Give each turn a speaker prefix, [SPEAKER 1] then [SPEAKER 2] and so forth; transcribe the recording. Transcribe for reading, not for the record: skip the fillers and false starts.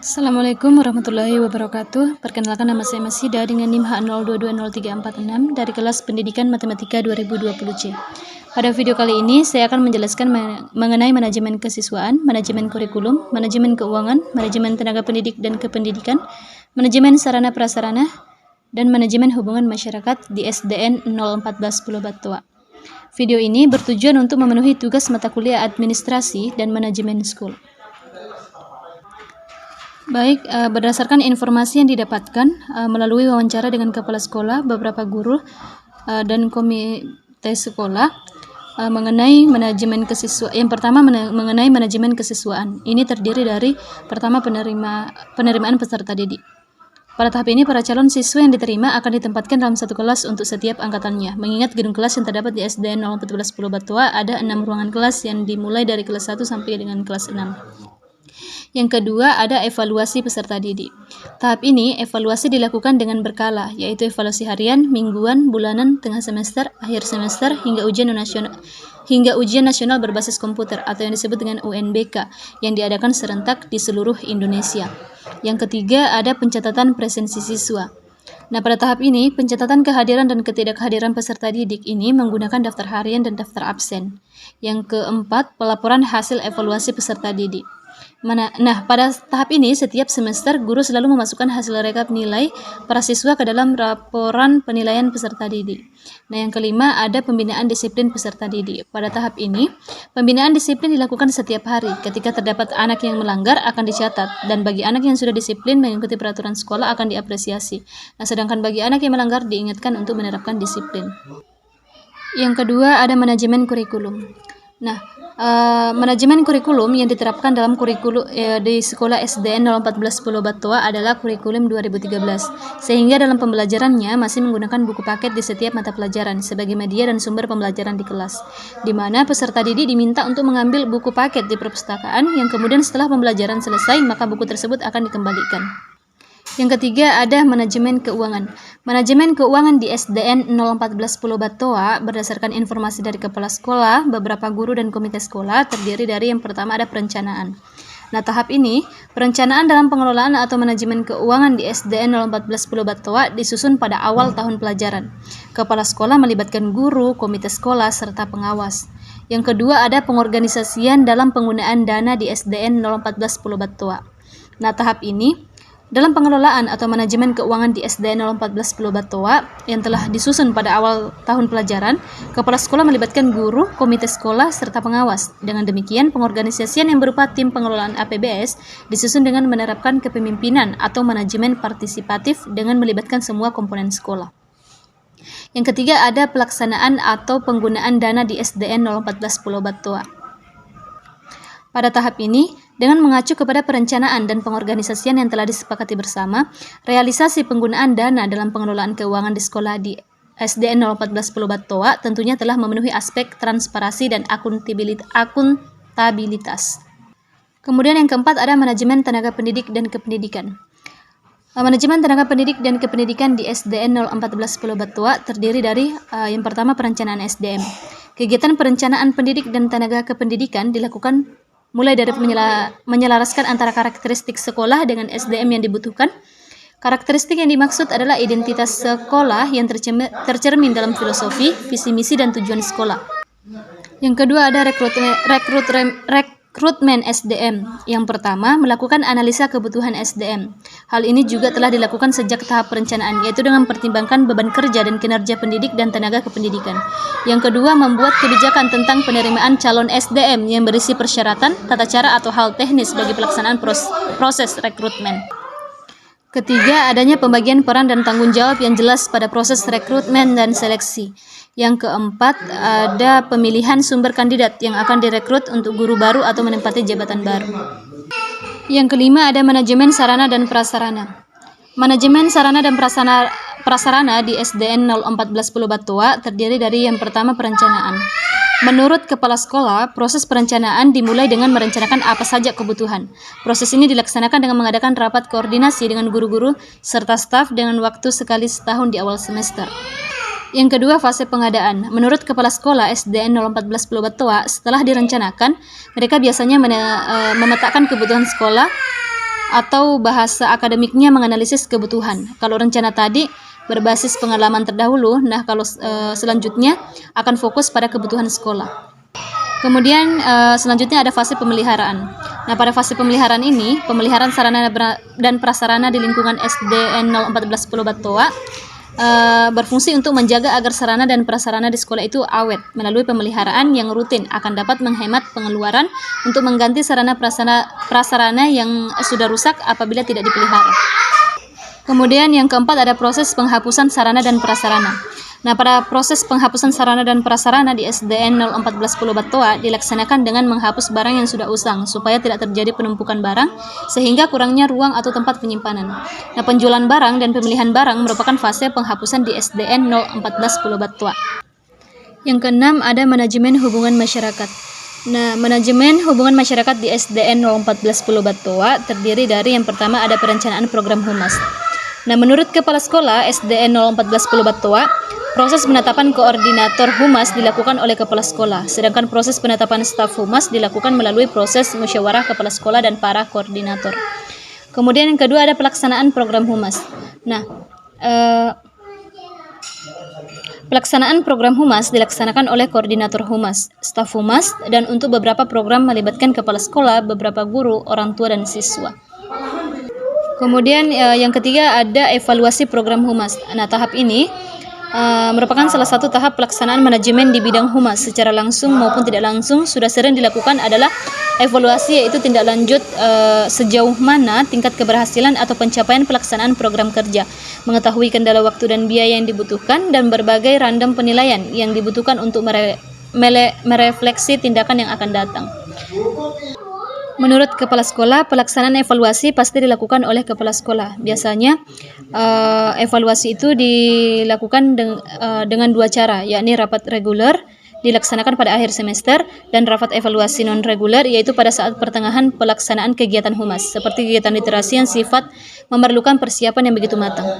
[SPEAKER 1] Assalamualaikum warahmatullahi wabarakatuh. Perkenalkan, nama saya Masida dengan NIM H02203446 dari kelas Pendidikan Matematika 2020C. Pada video kali ini saya akan menjelaskan mengenai manajemen kesiswaan, manajemen kurikulum, manajemen keuangan, manajemen tenaga pendidik dan kependidikan, manajemen sarana prasarana, dan manajemen hubungan masyarakat di SDN 014 Pulau Batoa. Video ini bertujuan untuk memenuhi tugas mata kuliah administrasi dan manajemen sekolah. Baik, berdasarkan informasi yang didapatkan melalui wawancara dengan kepala sekolah, beberapa guru, dan komite sekolah mengenai manajemen kesiswaan. Yang pertama mengenai manajemen kesiswaan. Ini terdiri dari pertama penerimaan peserta didik. Pada tahap ini, para calon siswa yang diterima akan ditempatkan dalam satu kelas untuk setiap angkatannya. Mengingat gedung kelas yang terdapat di SDN 014 Pulau Batoa ada 6 ruangan kelas yang dimulai dari kelas 1 sampai dengan kelas 6. Yang kedua, ada evaluasi peserta didik. Tahap ini, evaluasi dilakukan dengan berkala, yaitu evaluasi harian, mingguan, bulanan, tengah semester, akhir semester, hingga ujian nasional berbasis komputer atau yang disebut dengan UNBK, yang diadakan serentak di seluruh Indonesia. Yang ketiga, ada pencatatan presensi siswa. Nah, pada tahap ini, pencatatan kehadiran dan ketidakhadiran peserta didik ini menggunakan daftar harian dan daftar absen. Yang keempat, pelaporan hasil evaluasi peserta didik. Nah, pada tahap ini, setiap semester guru selalu memasukkan hasil rekap nilai para siswa ke dalam laporan penilaian peserta didik. Nah, yang kelima, ada pembinaan disiplin peserta didik. Pada tahap ini, pembinaan disiplin dilakukan setiap hari. Ketika terdapat anak yang melanggar akan dicatat, dan bagi anak yang sudah disiplin mengikuti peraturan sekolah akan diapresiasi. Nah, sedangkan bagi anak yang melanggar diingatkan untuk menerapkan disiplin. Yang kedua, ada manajemen kurikulum. Nah, manajemen kurikulum yang diterapkan dalam kurikulum di sekolah SDN 014 Pulau Batoa adalah kurikulum 2013, sehingga dalam pembelajarannya masih menggunakan buku paket di setiap mata pelajaran sebagai media dan sumber pembelajaran di kelas, di mana peserta didik diminta untuk mengambil buku paket di perpustakaan yang kemudian setelah pembelajaran selesai maka buku tersebut akan dikembalikan. Yang ketiga, ada manajemen keuangan. Manajemen keuangan di SDN 014 Pulau Batoa berdasarkan informasi dari kepala sekolah, beberapa guru dan komite sekolah terdiri dari yang pertama ada perencanaan. Nah, tahap ini, perencanaan dalam pengelolaan atau manajemen keuangan di SDN 014 Pulau Batoa disusun pada awal tahun pelajaran. Kepala sekolah melibatkan guru, komite sekolah, serta pengawas. Yang kedua, ada pengorganisasian dalam penggunaan dana di SDN 014 Pulau Batoa. Nah, tahap ini, dalam pengelolaan atau manajemen keuangan di SDN 014 Pulau Batoa yang telah disusun pada awal tahun pelajaran, kepala sekolah melibatkan guru, komite sekolah, serta pengawas. Dengan demikian, pengorganisasian yang berupa tim pengelolaan APBS disusun dengan menerapkan kepemimpinan atau manajemen partisipatif dengan melibatkan semua komponen sekolah. Yang ketiga, ada pelaksanaan atau penggunaan dana di SDN 014 Pulau Batoa. Pada tahap ini, dengan mengacu kepada perencanaan dan pengorganisasian yang telah disepakati bersama, realisasi penggunaan dana dalam pengelolaan keuangan di sekolah di SDN 014 Pulau Batoa tentunya telah memenuhi aspek transparansi dan akuntabilitas. Kemudian yang keempat, ada manajemen tenaga pendidik dan kependidikan. Manajemen tenaga pendidik dan kependidikan di SDN 014 Pulau Batoa terdiri dari yang pertama, perencanaan SDM. Kegiatan perencanaan pendidik dan tenaga kependidikan dilakukan mulai dari menyelaraskan antara karakteristik sekolah dengan SDM yang dibutuhkan. Karakteristik yang dimaksud adalah identitas sekolah yang tercermin dalam filosofi, visi misi, dan tujuan sekolah. Yang kedua, ada rekrutmen SDM. Yang pertama, melakukan analisa kebutuhan SDM. Hal ini juga telah dilakukan sejak tahap perencanaan, yaitu dengan mempertimbangkan beban kerja dan kinerja pendidik dan tenaga kependidikan. Yang kedua, membuat kebijakan tentang penerimaan calon SDM yang berisi persyaratan, tata cara atau hal teknis bagi pelaksanaan proses rekrutmen. Ketiga, adanya pembagian peran dan tanggung jawab yang jelas pada proses rekrutmen dan seleksi. Yang keempat, ada pemilihan sumber kandidat yang akan direkrut untuk guru baru atau menempati jabatan baru. Yang kelima, ada manajemen sarana dan prasarana. Manajemen sarana dan prasarana di SDN 014 Pulau Batoa terdiri dari yang pertama, perencanaan. Menurut kepala sekolah, proses perencanaan dimulai dengan merencanakan apa saja kebutuhan. Proses ini dilaksanakan dengan mengadakan rapat koordinasi dengan guru-guru serta staf dengan waktu sekali setahun di awal semester. Yang kedua, fase pengadaan. Menurut kepala sekolah SDN 014 Pulau Batoa, setelah direncanakan, mereka biasanya memetakan kebutuhan sekolah atau bahasa akademiknya menganalisis kebutuhan. Kalau rencana tadi berbasis pengalaman terdahulu, nah kalau selanjutnya akan fokus pada kebutuhan sekolah. Kemudian selanjutnya ada fase pemeliharaan. Nah, pada fase pemeliharaan ini, pemeliharaan sarana dan prasarana di lingkungan SDN 014 Pulau Batoa berfungsi untuk menjaga agar sarana dan prasarana di sekolah itu awet melalui pemeliharaan yang rutin akan dapat menghemat pengeluaran untuk mengganti sarana prasarana yang sudah rusak apabila tidak dipelihara. Kemudian yang keempat ada proses penghapusan sarana dan prasarana. Nah, pada proses penghapusan sarana dan prasarana di SDN 014 Pulau Batoa dilaksanakan dengan menghapus barang yang sudah usang supaya tidak terjadi penumpukan barang sehingga kurangnya ruang atau tempat penyimpanan. Nah, penjualan barang dan pemilihan barang merupakan fase penghapusan di SDN 014 Pulau Batoa. Yang keenam ada manajemen hubungan masyarakat. Nah, manajemen hubungan masyarakat di SDN 014 Pulau Batoa terdiri dari yang pertama ada perencanaan program humas. Nah, menurut Kepala Sekolah SDN 014 Pulau Batoa, proses penetapan koordinator humas dilakukan oleh Kepala Sekolah, sedangkan proses penetapan staf humas dilakukan melalui proses musyawarah Kepala Sekolah dan para koordinator. Kemudian yang kedua ada pelaksanaan program humas. Nah, pelaksanaan program humas dilaksanakan oleh koordinator humas, staf humas, dan untuk beberapa program melibatkan Kepala Sekolah, beberapa guru, orang tua, dan siswa. Kemudian yang ketiga ada evaluasi program humas. Nah, tahap ini merupakan salah satu tahap pelaksanaan manajemen di bidang humas secara langsung maupun tidak langsung. Sudah sering dilakukan adalah evaluasi, yaitu tindak lanjut sejauh mana tingkat keberhasilan atau pencapaian pelaksanaan program kerja, mengetahui kendala waktu dan biaya yang dibutuhkan, dan berbagai random penilaian yang dibutuhkan untuk merefleksi tindakan yang akan datang. Menurut Kepala Sekolah, pelaksanaan evaluasi pasti dilakukan oleh Kepala Sekolah. Biasanya evaluasi itu dilakukan dengan dua cara, yakni rapat reguler dilaksanakan pada akhir semester dan rapat evaluasi non-reguler, yaitu pada saat pertengahan pelaksanaan kegiatan humas, seperti kegiatan literasi yang sifat memerlukan persiapan yang begitu matang.